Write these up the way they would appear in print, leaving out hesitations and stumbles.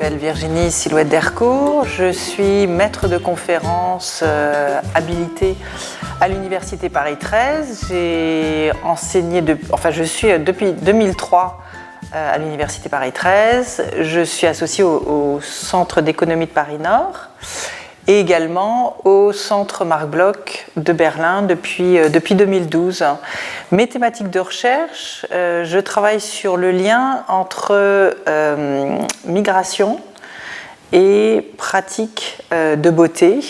m'appelle Virginie Silhouette d'Hercourt, je suis maître de conférence habilitée à l'Université Paris 13. J'ai enseigné, je suis depuis 2003 à l'Université Paris 13. Je suis associée au Centre d'économie de Paris Nord et également au Centre Marc Bloch de Berlin depuis 2012. Mes thématiques de recherche, je travaille sur le lien entre migration et pratique de beauté.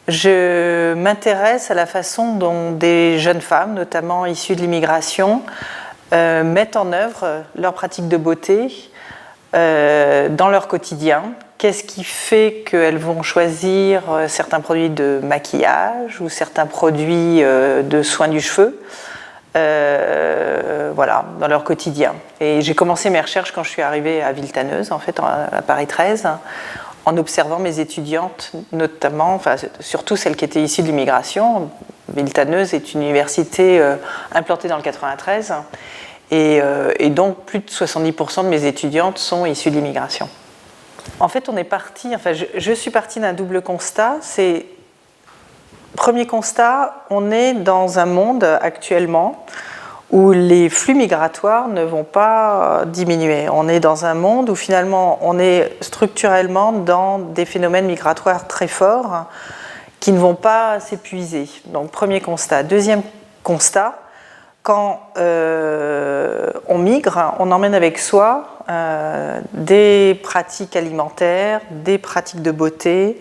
Je m'intéresse à la façon dont des jeunes femmes, notamment issues de l'immigration, mettent en œuvre leur pratique de beauté dans leur quotidien. Qu'est-ce qui fait qu'elles vont choisir certains produits de maquillage ou certains produits de soins du cheveu dans leur quotidien. Et j'ai commencé mes recherches quand je suis arrivée à Villetaneuse, en fait, à Paris 13, en observant mes étudiantes, notamment, surtout celles qui étaient issues de l'immigration. Villetaneuse est une université implantée dans le 93, et donc plus de 70% de mes étudiantes sont issues de l'immigration. En fait, je suis partie d'un double constat. Premier constat, on est dans un monde actuellement où les flux migratoires ne vont pas diminuer. On est dans un monde où finalement on est structurellement dans des phénomènes migratoires très forts qui ne vont pas s'épuiser. Donc premier constat. Deuxième constat, quand on migre, on emmène avec soi des pratiques alimentaires, des pratiques de beauté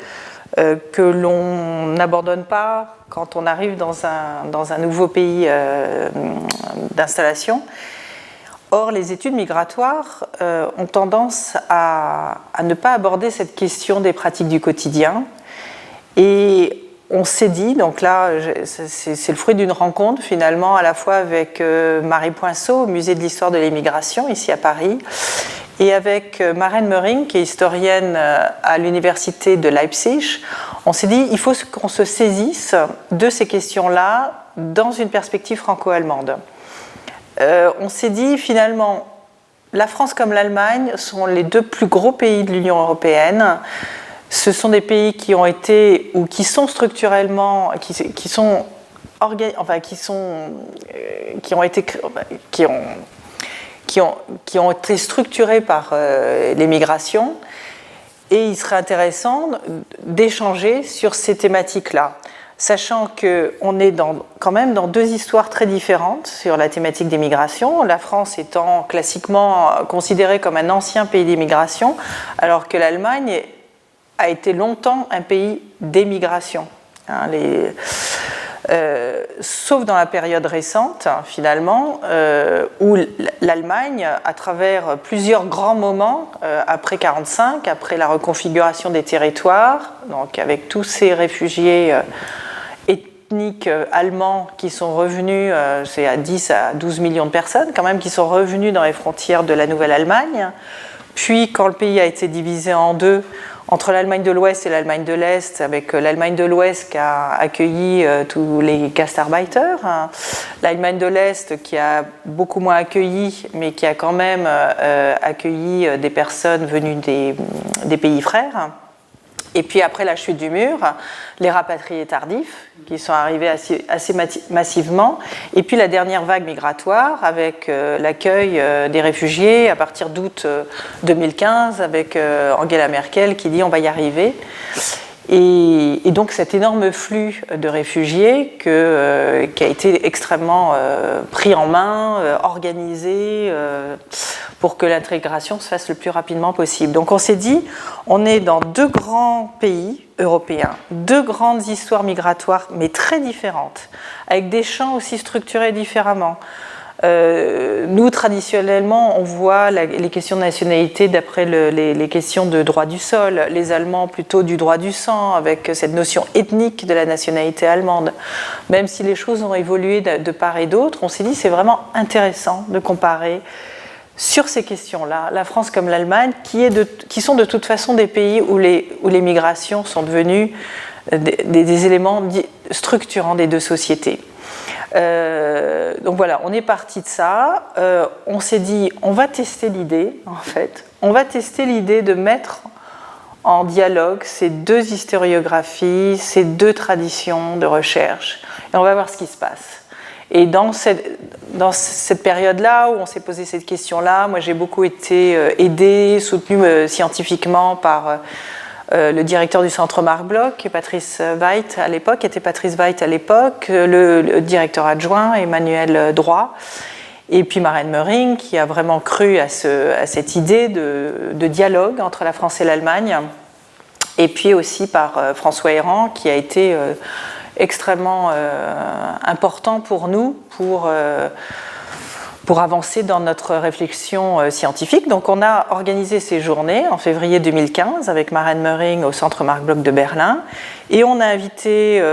que l'on n'abandonne pas quand on arrive dans un nouveau pays d'installation. Or, les études migratoires ont tendance à ne pas aborder cette question des pratiques du quotidien. Et on s'est dit, donc là, c'est le fruit d'une rencontre finalement à la fois avec Marie Poinceau au Musée de l'Histoire de l'Immigration, ici à Paris, et avec Maren Meuring, qui est historienne à l'Université de Leipzig. On s'est dit, il faut qu'on se saisisse de ces questions-là dans une perspective franco-allemande. On s'est dit, finalement, la France comme l'Allemagne sont les deux plus gros pays de l'Union européenne. Ce sont des pays qui ont été, ou qui sont structurellement, qui ont été structurés par les migrations, et il serait intéressant d'échanger sur ces thématiques-là, sachant qu'on est quand même dans deux histoires très différentes sur la thématique des migrations, la France étant classiquement considérée comme un ancien pays d'immigration, alors que l'Allemagne a été longtemps un pays d'émigration. Sauf dans la période récente, finalement, où l'Allemagne, à travers plusieurs grands moments, après 1945, après la reconfiguration des territoires, donc avec tous ces réfugiés ethniques allemands qui sont revenus, c'est à 10 à 12 millions de personnes quand même, qui sont revenus dans les frontières de la Nouvelle-Allemagne, puis quand le pays a été divisé en deux, entre l'Allemagne de l'Ouest et l'Allemagne de l'Est, avec l'Allemagne de l'Ouest qui a accueilli tous les gastarbeiters, l'Allemagne de l'Est qui a beaucoup moins accueilli, mais qui a quand même accueilli des personnes venues des pays frères. Et puis après la chute du mur, les rapatriés tardifs qui sont arrivés assez massivement. Et puis la dernière vague migratoire avec l'accueil des réfugiés à partir d'août 2015 avec Angela Merkel qui dit on va y arriver. Et donc cet énorme flux de réfugiés qui a été extrêmement pris en main, organisé pour que l'intégration se fasse le plus rapidement possible. Donc on s'est dit, on est dans deux grands pays européens, deux grandes histoires migratoires mais très différentes, avec des champs aussi structurés différemment. Nous, traditionnellement, on voit les questions de nationalité d'après les questions de droit du sol, les Allemands plutôt du droit du sang, avec cette notion ethnique de la nationalité allemande. Même si les choses ont évolué de part et d'autre, on s'est dit c'est vraiment intéressant de comparer sur ces questions-là, la France comme l'Allemagne, qui sont de toute façon des pays où les migrations sont devenues des éléments structurants des deux sociétés. Donc voilà, on est parti de ça. On s'est dit, on va tester l'idée, en fait. on va tester l'idée de mettre en dialogue ces deux historiographies, ces deux traditions de recherche, et on va voir ce qui se passe. Et dans cette période-là, où on s'est posé cette question-là, moi j'ai beaucoup été aidée, soutenue scientifiquement par le directeur du Centre Marc Bloch, Patrice Veit à l'époque, le directeur adjoint, Emmanuel Droit, et puis Maren Möhring, qui a vraiment cru à cette idée de dialogue entre la France et l'Allemagne, et puis aussi par François Héran, qui a été extrêmement important pour nous, pour avancer dans notre réflexion scientifique. Donc on a organisé ces journées en février 2015 avec Maren Möhring au Centre Marc Bloch de Berlin, et on a invité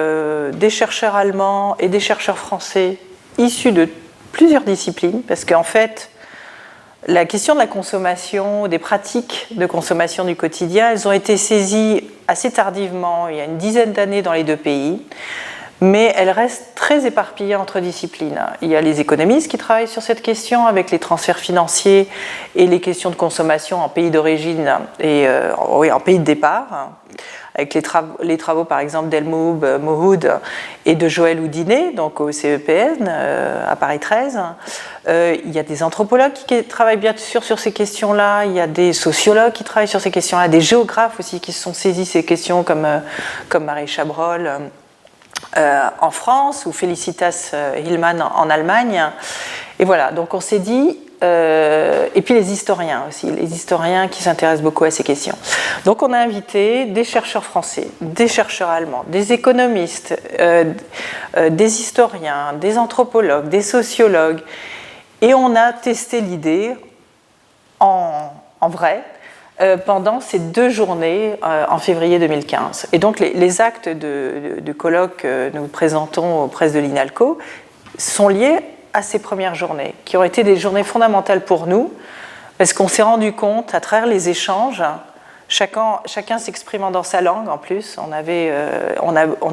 des chercheurs allemands et des chercheurs français issus de plusieurs disciplines, parce qu'en fait, la question de la consommation, des pratiques de consommation du quotidien, elles ont été saisies assez tardivement, il y a une dizaine d'années dans les deux pays, mais elles restent très éparpillées entre disciplines. Il y a les économistes qui travaillent sur cette question avec les transferts financiers et les questions de consommation en pays d'origine et en pays de départ, avec les travaux par exemple d'Helmut Mohoud et de Joël Houdinet, donc au CEPN à Paris 13. Il y a des anthropologues qui travaillent bien sûr sur ces questions-là, il y a des sociologues qui travaillent sur ces questions-là, des géographes aussi qui se sont saisis ces questions comme Marie Chabrol en France ou Felicitas Hillmann en Allemagne. Et voilà, donc on s'est dit... et puis les historiens aussi, les historiens qui s'intéressent beaucoup à ces questions. Donc on a invité des chercheurs français, des chercheurs allemands, des économistes, des historiens, des anthropologues, des sociologues, et on a testé l'idée en vrai pendant ces 2 journées en février 2015. Et donc les actes de colloque que nous présentons aux presses de l'INALCO sont liés à ces premières journées, qui ont été des journées fondamentales pour nous, parce qu'on s'est rendu compte, à travers les échanges, chacun s'exprimant dans sa langue en plus, on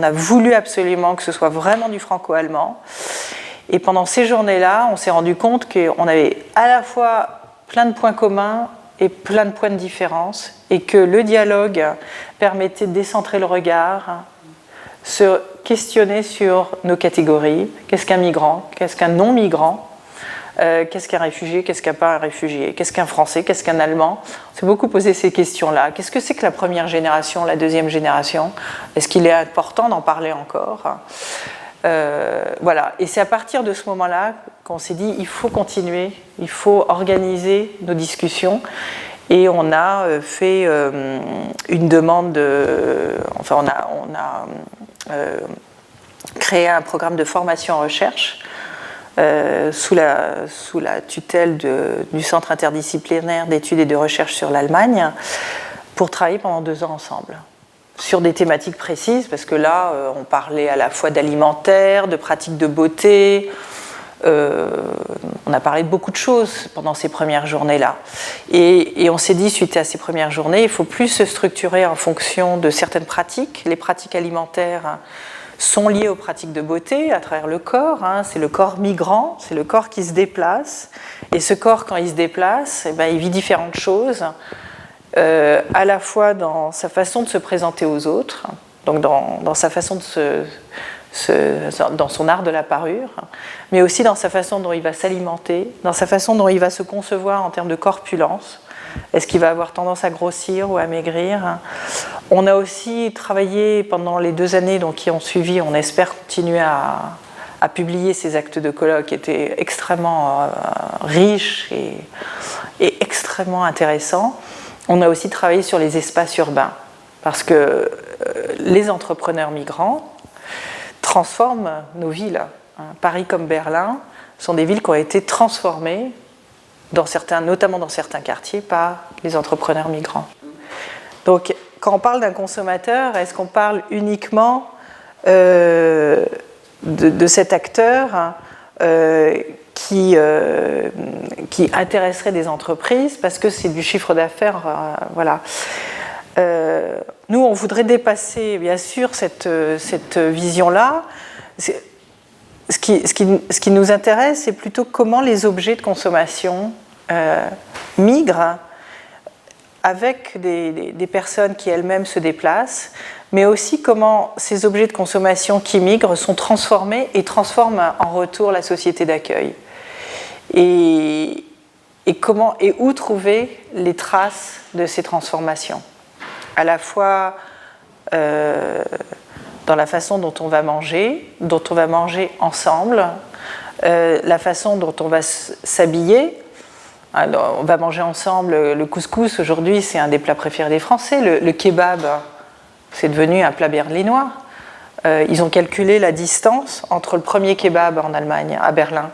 a voulu absolument que ce soit vraiment du franco-allemand, et pendant ces journées-là, on s'est rendu compte qu'on avait à la fois plein de points communs et plein de points de différence, et que le dialogue permettait de décentrer le regard, se questionner sur nos catégories. Qu'est-ce qu'un migrant? Qu'est-ce qu'un non-migrant? Qu'est-ce qu'un réfugié? Qu'est-ce qu'un pas un réfugié? Qu'est-ce qu'un Français? Qu'est-ce qu'un Allemand? On s'est beaucoup posé ces questions-là. Qu'est-ce que c'est que la première génération, la deuxième génération? Est-ce qu'il est important d'en parler encore? Voilà. Et c'est à partir de ce moment-là qu'on s'est dit il faut continuer, il faut organiser nos discussions. Et on a fait une demande on a créé un programme de formation en recherche sous la tutelle du Centre interdisciplinaire d'études et de recherche sur l'Allemagne pour travailler pendant 2 ans ensemble sur des thématiques précises, parce que là, on parlait à la fois d'alimentaire, de pratiques de beauté. On a parlé de beaucoup de choses pendant ces premières journées-là. Et on s'est dit, suite à ces premières journées, il ne faut plus se structurer en fonction de certaines pratiques. Les pratiques alimentaires sont liées aux pratiques de beauté à travers le corps. C'est le corps migrant, c'est le corps qui se déplace. Et ce corps, quand il se déplace, il vit différentes choses, à la fois dans sa façon de se présenter aux autres, donc dans sa façon de dans son art de la parure, mais aussi dans sa façon dont il va s'alimenter, dans sa façon dont il va se concevoir en termes de corpulence. Est-ce qu'il va avoir tendance à grossir ou à maigrir? On a aussi travaillé pendant les 2 années qui ont suivi, on espère continuer à publier ces actes de colloque qui étaient extrêmement riches et extrêmement intéressants. On a aussi travaillé sur les espaces urbains, parce que les entrepreneurs migrants transforment nos villes. Paris comme Berlin sont des villes qui ont été transformées, notamment dans certains quartiers, par les entrepreneurs migrants. Donc, quand on parle d'un consommateur, est-ce qu'on parle uniquement de cet acteur qui intéresserait des entreprises parce que c'est du chiffre d'affaires, voilà. Nous, on voudrait dépasser, bien sûr, cette vision-là. Ce qui nous intéresse, c'est plutôt comment les objets de consommation migrent avec des personnes qui elles-mêmes se déplacent, mais aussi comment ces objets de consommation qui migrent sont transformés et transforment en retour la société d'accueil. Et comment et où trouver les traces de ces transformations, à la fois dans la façon dont on va manger ensemble, la façon dont on va s'habiller. Alors, on va manger ensemble le couscous. Aujourd'hui, c'est un des plats préférés des Français. Le kebab, c'est devenu un plat berlinois. Ils ont calculé la distance entre le premier kebab en Allemagne, à Berlin.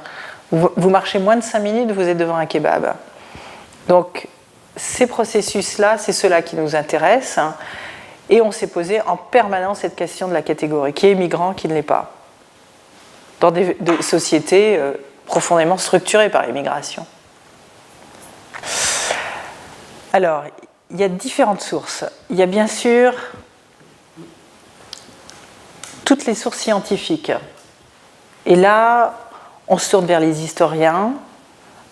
Vous marchez moins de 5 minutes, vous êtes devant un kebab. Donc, ces processus-là, c'est ceux-là qui nous intéressent. Et on s'est posé en permanence cette question de la catégorie. Qui est migrant, qui ne l'est pas, dans des sociétés profondément structurées par l'immigration. Alors, il y a différentes sources. Il y a bien sûr toutes les sources scientifiques. Et là, on se tourne vers les historiens.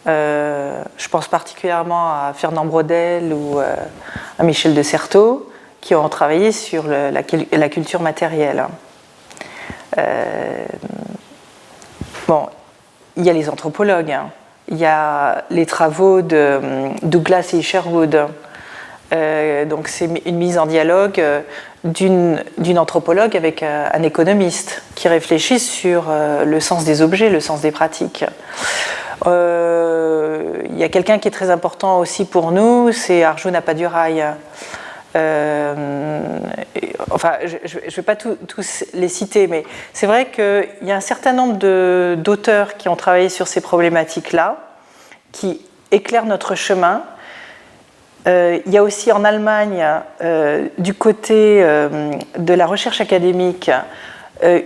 Je pense particulièrement à Fernand Braudel ou à Michel de Certeau, qui ont travaillé sur la culture matérielle. Bon, il y a les anthropologues. Il y a les travaux de Douglas et Sherwood. Donc c'est une mise en dialogue d'une anthropologue avec un économiste qui réfléchit sur le sens des objets, le sens des pratiques. Il y a quelqu'un qui est très important aussi pour nous, c'est Arjuna Padurai. Enfin, je ne vais pas tous les citer, mais c'est vrai qu'il y a un certain nombre d'auteurs qui ont travaillé sur ces problématiques-là, qui éclairent notre chemin. Il y a aussi en Allemagne, du côté de la recherche académique, un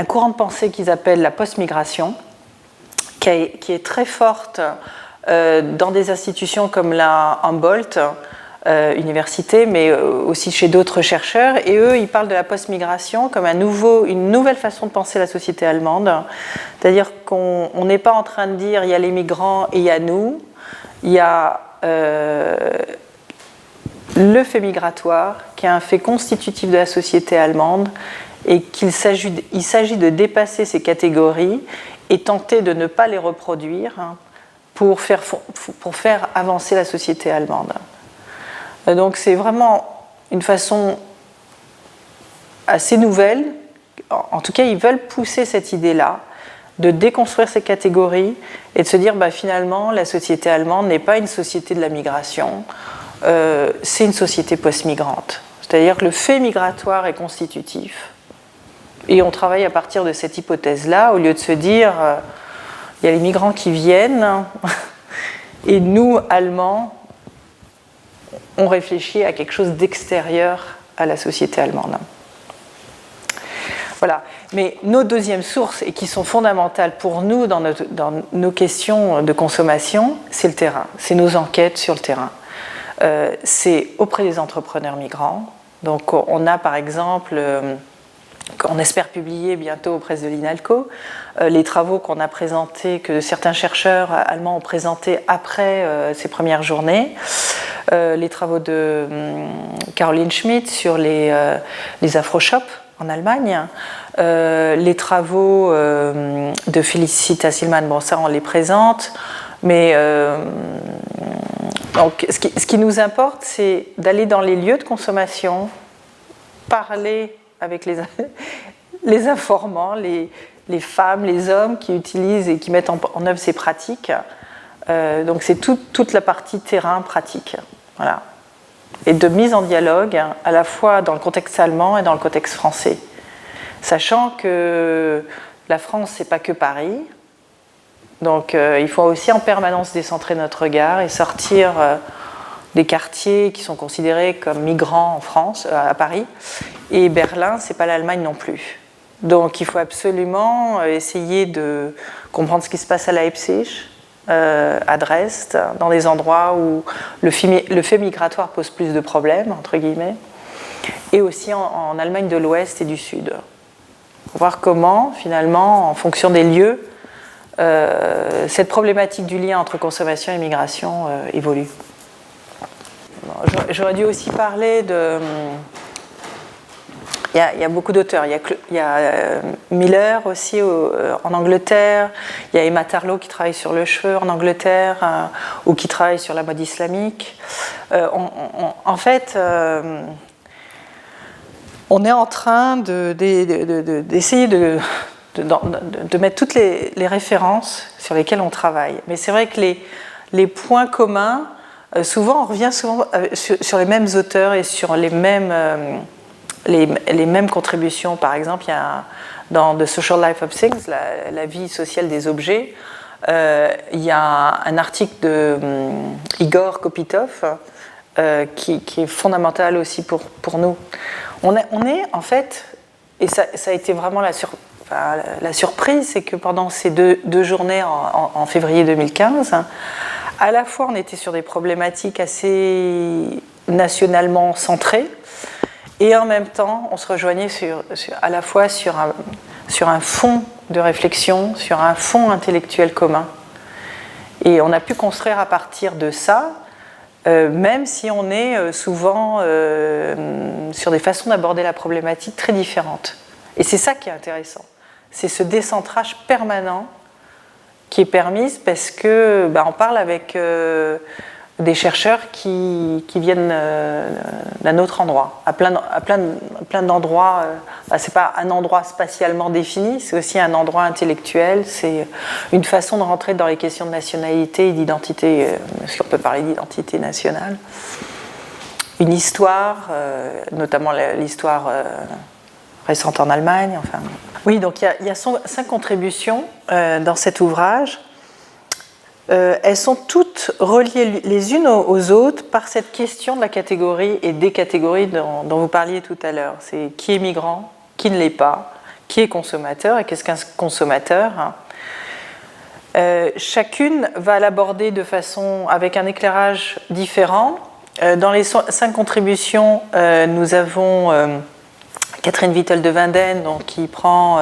courant de pensée qu'ils appellent la post-migration, qui est très forte dans des institutions comme la Humboldt université, mais aussi chez d'autres chercheurs. Et eux, ils parlent de la post-migration comme une nouvelle façon de penser la société allemande. C'est-à-dire qu'on n'est pas en train de dire il y a les migrants et il y a nous. Il y a le fait migratoire, qui est un fait constitutif de la société allemande, et qu'il s'agit de dépasser ces catégories et tenter de ne pas les reproduire pour faire avancer la société allemande. Donc c'est vraiment une façon assez nouvelle, en tout cas ils veulent pousser cette idée-là, de déconstruire ces catégories et de se dire finalement la société allemande n'est pas une société de la migration, c'est une société post-migrante. C'est-à-dire que le fait migratoire est constitutif et on travaille à partir de cette hypothèse-là au lieu de se dire il y a les migrants qui viennent et nous, Allemands, on réfléchit à quelque chose d'extérieur à la société allemande. Voilà. Mais nos deuxièmes sources, et qui sont fondamentales pour nous dans nos questions de consommation, c'est le terrain, c'est nos enquêtes sur le terrain. C'est auprès des entrepreneurs migrants. Donc on a par exemple, qu'on espère publier bientôt aux presses de l'INALCO, les travaux qu'on a présentés, que certains chercheurs allemands ont présentés après ces premières journées, les travaux de Caroline Schmidt sur les afro-shops en Allemagne, les travaux de Félicita Silman, bon ça on les présente, mais donc, ce qui nous importe, c'est d'aller dans les lieux de consommation, parler avec les informants, les femmes, les hommes qui utilisent et qui mettent en œuvre ces pratiques. Donc c'est toute la partie terrain pratique. Voilà. Et de mise en dialogue, à la fois dans le contexte allemand et dans le contexte français. Sachant que la France, c'est pas que Paris. Donc il faut aussi en permanence décentrer notre regard et sortir des quartiers qui sont considérés comme migrants en France, à Paris. Et Berlin, c'est pas l'Allemagne non plus. Donc il faut absolument essayer de comprendre ce qui se passe à Leipzig, à Dresde, dans des endroits où le fait migratoire pose plus de problèmes, entre guillemets, et aussi en Allemagne de l'Ouest et du Sud. Pour voir comment, finalement, en fonction des lieux, cette problématique du lien entre consommation et migration évolue. Bon, j'aurais dû aussi parler de... Il y a beaucoup d'auteurs. Il y a Miller aussi en Angleterre. Il y a Emma Tarlow qui travaille sur le cheveu en Angleterre ou qui travaille sur la mode islamique. En fait, on est en train d'essayer de mettre toutes les références sur lesquelles on travaille. Mais c'est vrai que les points communs, souvent on revient sur les mêmes auteurs et sur les mêmes contributions. Par exemple, il y a dans The Social Life of Things, la vie sociale des objets, il y a un article de Igor Kopitov qui est fondamental aussi pour nous. On est en fait, et ça a été vraiment la surprise, c'est que pendant ces deux journées en février 2015, à la fois on était sur des problématiques assez nationalement centrées, et en même temps on se rejoignait à la fois sur un fond de réflexion, sur un fond intellectuel commun. Et on a pu construire à partir de ça, même si on est souvent sur des façons d'aborder la problématique très différentes. Et c'est ça qui est intéressant. C'est ce décentrage permanent qui est permis parce que on parle avec des chercheurs qui viennent d'un autre endroit, à plein d'endroits. C'est pas un endroit spatialement défini, c'est aussi un endroit intellectuel. C'est une façon de rentrer dans les questions de nationalité et d'identité, si on peut parler d'identité nationale. Une histoire, notamment l'histoire récente en Allemagne. Enfin. Oui, donc il y a 5 contributions dans cet ouvrage. Elles sont toutes reliées les unes aux autres par cette question de la catégorie et des catégories dont vous parliez tout à l'heure. C'est qui est migrant, qui ne l'est pas, qui est consommateur et qu'est-ce qu'un consommateur. Chacune va l'aborder avec un éclairage différent. Dans les 5 contributions, nous avons Catherine Vittel de Winden, qui prend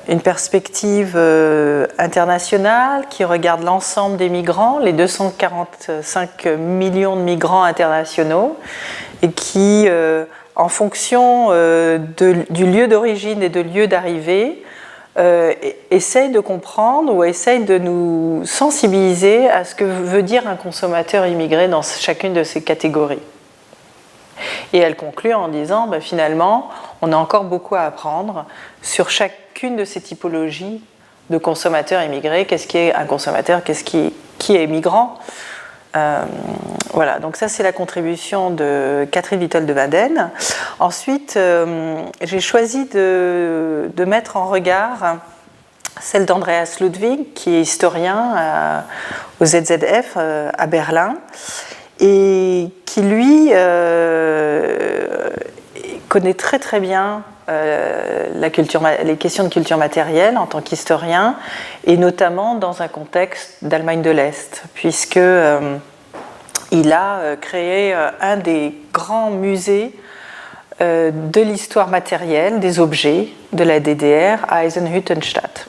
une perspective internationale qui regarde l'ensemble des migrants, les 245 millions de migrants internationaux, et qui, en fonction du lieu d'origine et de lieu d'arrivée, essaye de comprendre ou essaye de nous sensibiliser à ce que veut dire un consommateur immigré dans chacune de ces catégories. Et elle conclut en disant, finalement, on a encore beaucoup à apprendre sur chacune de ces typologies de consommateurs immigrés. Qu'est-ce qui est un consommateur, qui est migrant. Voilà, donc ça c'est la contribution de Catherine Vittel de Winden. Ensuite, j'ai choisi de mettre en regard celle d'Andreas Ludwig, qui est historien au ZZF à Berlin, et qui lui connaît très très bien les questions de culture matérielle en tant qu'historien, et notamment dans un contexte d'Allemagne de l'Est, puisque il a créé un des grands musées de l'histoire matérielle des objets de la DDR à Eisenhüttenstadt.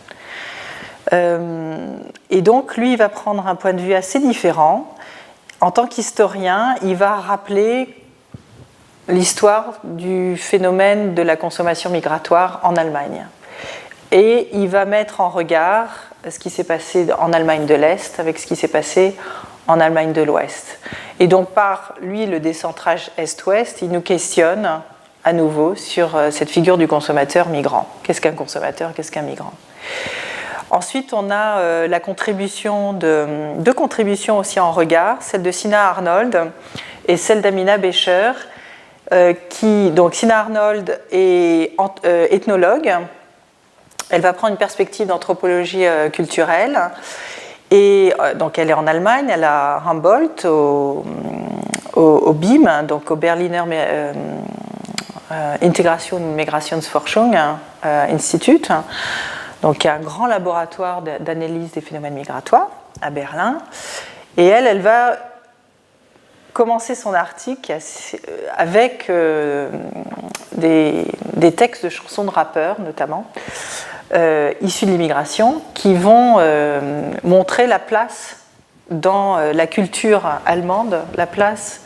Et donc lui, il va prendre un point de vue assez différent. En tant qu'historien, il va rappeler l'histoire du phénomène de la consommation migratoire en Allemagne. Et il va mettre en regard ce qui s'est passé en Allemagne de l'Est avec ce qui s'est passé en Allemagne de l'Ouest. Et donc par lui, le décentrage Est-Ouest, il nous questionne à nouveau sur cette figure du consommateur migrant. Qu'est-ce qu'un consommateur, qu'est-ce qu'un migrant ? Ensuite, on a deux contributions aussi en regard, celle de Sina Arnold et celle d'Amina Becher. Donc Sina Arnold est ethnologue. Elle va prendre une perspective d'anthropologie culturelle. Et donc elle est en Allemagne, elle est à Humboldt, au BIM, donc au Berliner Integration und Migrationsforschung Institut. Donc il y a un grand laboratoire d'analyse des phénomènes migratoires à Berlin. Et elle va commencer son article avec des textes de chansons de rappeurs notamment, issus de l'immigration qui vont montrer la place dans la culture allemande, la place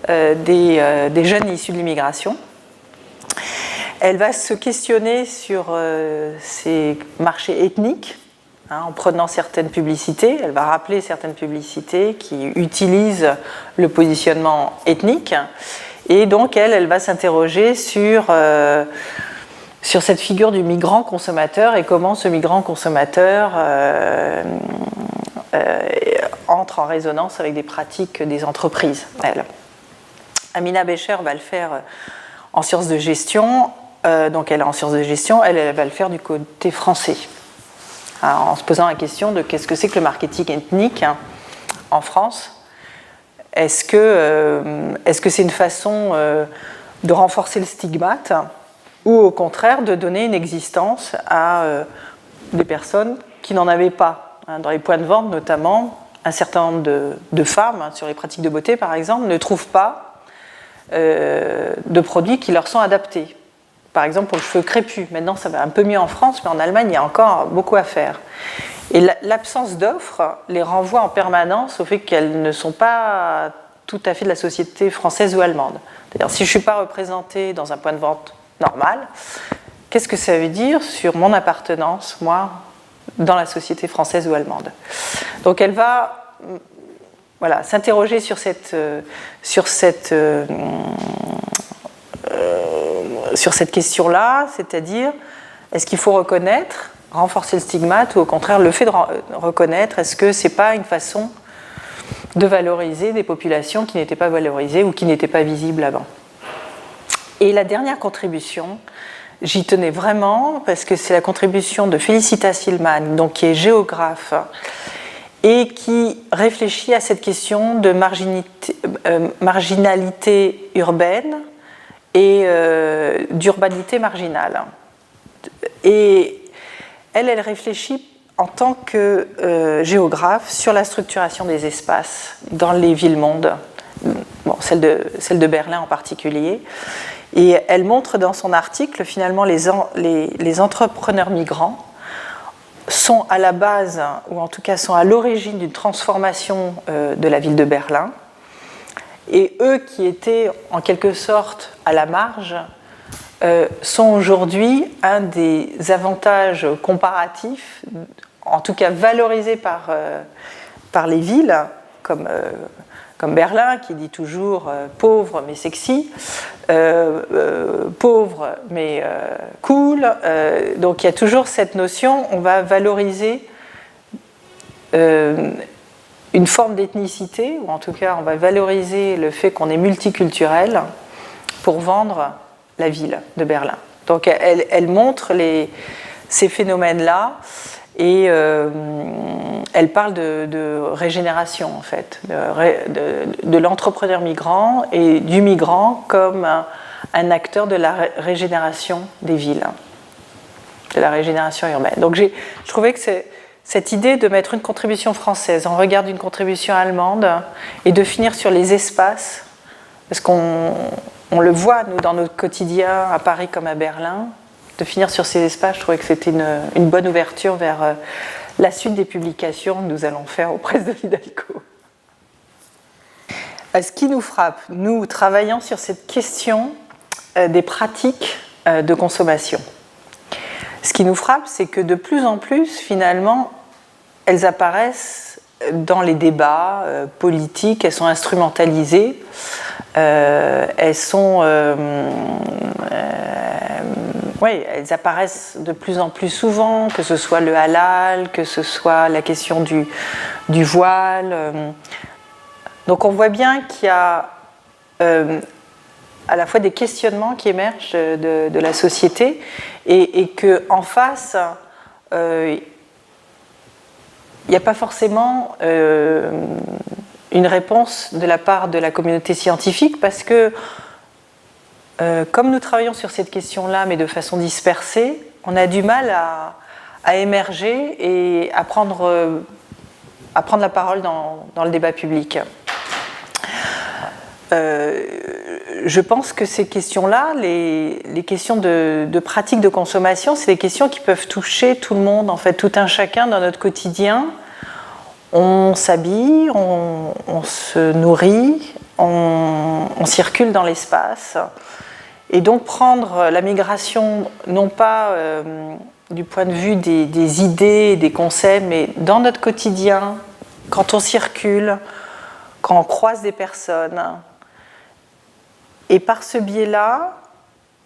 des jeunes issus de l'immigration. Elle va se questionner sur ces marchés ethniques, en prenant certaines publicités. Elle va rappeler certaines publicités qui utilisent le positionnement ethnique. Et donc, elle va s'interroger sur cette figure du migrant consommateur et comment ce migrant consommateur entre en résonance avec des pratiques des entreprises. Amina Becher va le faire en sciences de gestion. Donc elle est en sciences de gestion, elle va le faire du côté français, en se posant la question de qu'est-ce que c'est que le marketing ethnique en France. Est-ce que c'est une façon de renforcer le stigmate ou au contraire de donner une existence à des personnes qui n'en avaient pas. Dans les points de vente notamment, un certain nombre de femmes, sur les pratiques de beauté par exemple, ne trouvent pas de produits qui leur sont adaptés. Par exemple pour le cheveu crépus, maintenant ça va un peu mieux en France, mais en Allemagne il y a encore beaucoup à faire. Et l'absence d'offres les renvoie en permanence au fait qu'elles ne sont pas tout à fait de la société française ou allemande. C'est-à-dire si je ne suis pas représentée dans un point de vente normal, qu'est-ce que ça veut dire sur mon appartenance, moi, dans la société française ou allemande? Donc elle va s'interroger sur cette question-là, c'est-à-dire est-ce qu'il faut reconnaître, renforcer le stigmate ou au contraire le fait de reconnaître, est-ce que ce n'est pas une façon de valoriser des populations qui n'étaient pas valorisées ou qui n'étaient pas visibles avant? Et la dernière contribution, j'y tenais vraiment parce que c'est la contribution de Félicita Silman, donc qui est géographe et qui réfléchit à cette question de marginalité urbaine et d'urbanité marginale. Et elle réfléchit en tant que géographe sur la structuration des espaces dans les villes-mondes, celle de Berlin en particulier. Et elle montre dans son article, finalement, les entrepreneurs migrants sont à la base, ou en tout cas sont à l'origine d'une transformation de la ville de Berlin. Et eux qui étaient en quelque sorte à la marge sont aujourd'hui un des avantages comparatifs, en tout cas valorisés par les villes, comme Berlin qui dit toujours pauvre mais sexy, pauvre mais cool. Donc il y a toujours cette notion, on va valoriser une forme d'ethnicité, ou en tout cas on va valoriser le fait qu'on est multiculturel pour vendre la ville de Berlin. Donc elle montre ces phénomènes-là et elle parle de régénération en fait, de l'entrepreneur migrant et du migrant comme un acteur de la régénération des villes, de la régénération urbaine. Donc je trouvais que cette idée de mettre une contribution française en regard d'une contribution allemande et de finir sur les espaces, parce qu'on le voit nous dans notre quotidien à Paris comme à Berlin, de finir sur ces espaces, je trouvais que c'était une bonne ouverture vers la suite des publications que nous allons faire aux presses de l'Hidalgo. Ce qui nous frappe, nous travaillons sur cette question des pratiques de consommation. Ce qui nous frappe, c'est que de plus en plus, finalement, elles apparaissent dans les débats politiques, elles sont instrumentalisées, elles apparaissent de plus en plus souvent, que ce soit le halal, que ce soit la question du voile. Donc on voit bien qu'il y a à la fois des questionnements qui émergent de la société et qu'en face, il n'y a pas forcément une réponse de la part de la communauté scientifique parce que comme nous travaillons sur cette question-là, mais de façon dispersée, on a du mal à émerger et à prendre la parole dans le débat public. je pense que ces questions-là, les questions de pratique de consommation, c'est des questions qui peuvent toucher tout le monde, en fait, tout un chacun dans notre quotidien. On s'habille, on se nourrit, on circule dans l'espace. Et donc prendre la migration, non pas du point de vue des idées, des concepts, mais dans notre quotidien, quand on circule, quand on croise des personnes. Et par ce biais-là,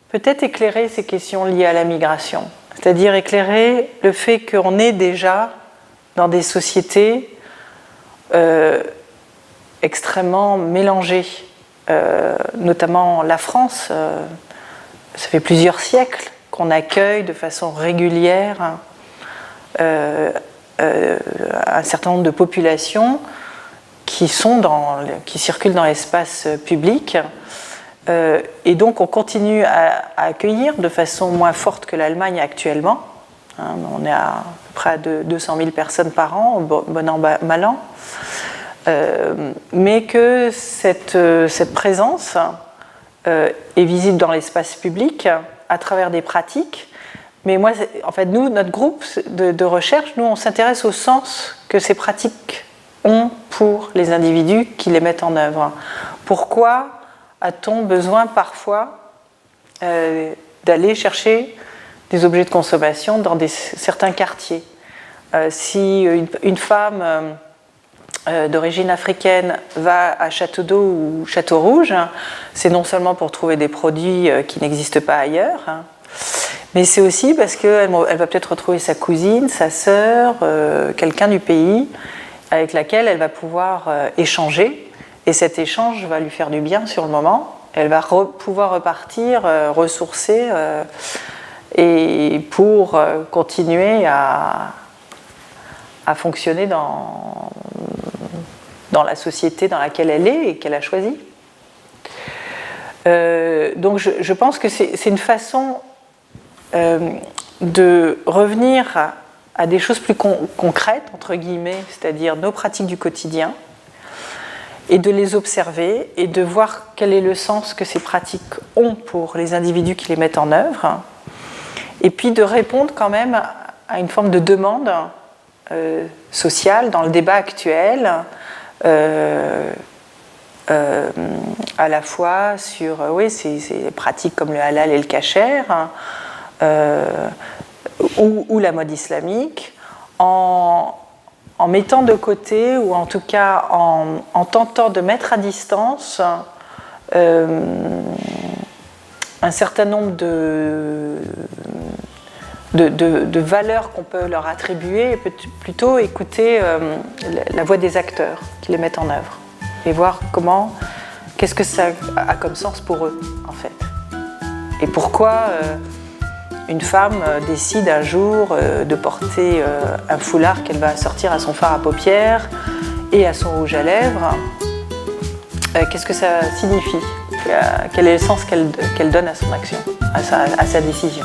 peut-être éclairer ces questions liées à la migration. C'est-à-dire éclairer le fait qu'on est déjà dans des sociétés extrêmement mélangées. Notamment la France, ça fait plusieurs siècles qu'on accueille de façon régulière un certain nombre de populations qui circulent dans l'espace public. Et donc on continue à accueillir de façon moins forte que l'Allemagne actuellement. On est à peu près à 200 000 personnes par an, bon an, mal an. Mais que cette présence est visible dans l'espace public à travers des pratiques. Mais moi, en fait, nous, notre groupe de recherche, nous, on s'intéresse au sens que ces pratiques ont pour les individus qui les mettent en œuvre. Pourquoi a-t-on besoin parfois d'aller chercher des objets de consommation dans certains quartiers? Si une femme d'origine africaine va à Château-d'Eau ou Château-Rouge, c'est non seulement pour trouver des produits qui n'existent pas ailleurs, mais c'est aussi parce qu'elle va peut-être retrouver sa cousine, sa sœur, quelqu'un du pays avec laquelle elle va pouvoir échanger. Et cet échange va lui faire du bien sur le moment. Elle va pouvoir repartir, ressourcer, et pour continuer à fonctionner dans la société dans laquelle elle est et qu'elle a choisie. Donc je pense que c'est une façon de revenir à des choses plus concrètes, entre guillemets, c'est-à-dire nos pratiques du quotidien, et de les observer et de voir quel est le sens que ces pratiques ont pour les individus qui les mettent en œuvre, et puis de répondre quand même à une forme de demande sociale dans le débat actuel, à la fois sur ces pratiques comme le halal et le kasher, ou la mode islamique, en mettant de côté, ou en tout cas en tentant de mettre à distance un certain nombre de valeurs qu'on peut leur attribuer, et plutôt écouter la voix des acteurs qui les mettent en œuvre, et voir qu'est-ce que ça a comme sens pour eux, en fait. Et pourquoi une femme décide un jour de porter un foulard qu'elle va sortir à son fard à paupières et à son rouge à lèvres. Qu'est-ce que ça signifie? Quel est le sens qu'elle donne à son action, à sa décision?